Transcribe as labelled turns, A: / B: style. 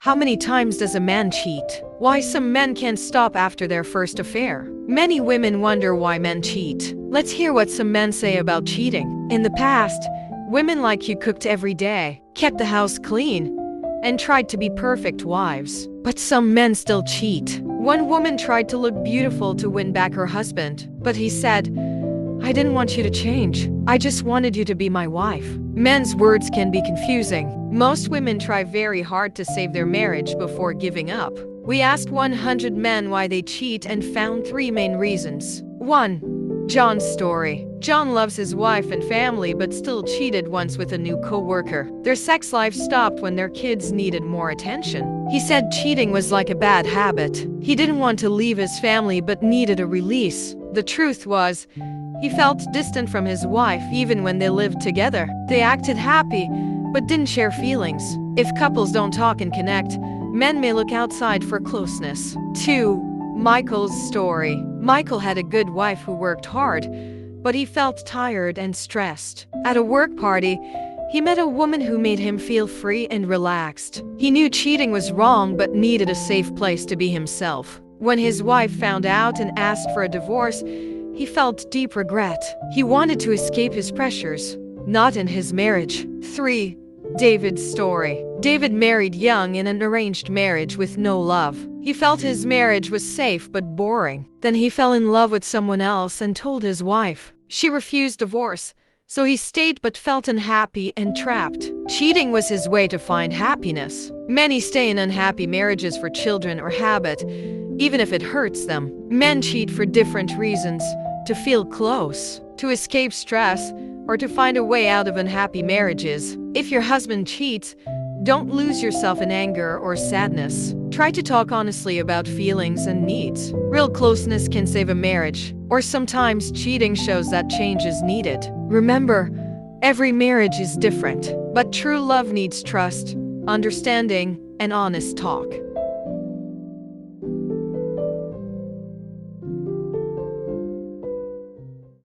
A: How many times does a man cheat? Why some men can't stop after their first affair? Many women wonder why men cheat. Let's hear what some men say about cheating. In the past, women like you cooked every day, kept the house clean, and tried to be perfect wives. But some men still cheat. One woman tried to look beautiful to win back her husband, but he said, "I didn't want you to change. I just wanted you to be my wife." Men's words can be confusing. Most women try very hard to save their marriage before giving up. We asked 100 men why they cheat and found 3 main reasons. 1. John's story. John loves his wife and family but still cheated once with a new co-worker. Their sex life stopped when their kids needed more attention. He said cheating was like a bad habit. He didn't want to leave his family but needed a release. The truth was, he felt distant from his wife even when they lived together. They acted happy, but didn't share feelings. If couples don't talk and connect, men may look outside for closeness. 2. Michael's story. Michael had a good wife who worked hard, but he felt tired and stressed. At a work party, he met a woman who made him feel free and relaxed. He knew cheating was wrong but needed a safe place to be himself. When his wife found out and asked for a divorce, he felt deep regret. He wanted to escape his pressures, not in his marriage. 3. David's story. David married young in an arranged marriage with no love. He felt his marriage was safe but boring. Then he fell in love with someone else and told his wife. She refused divorce, so he stayed but felt unhappy and trapped. Cheating was his way to find happiness. Many stay in unhappy marriages for children or habit, even if it hurts them. Men cheat for different reasons: to feel close, to escape stress, or to find a way out of unhappy marriages. If your husband cheats, don't lose yourself in anger or sadness. Try to talk honestly about feelings and needs. Real closeness can save a marriage, or sometimes cheating shows that change is needed. Remember, every marriage is different, but true love needs trust, understanding, and honest talk.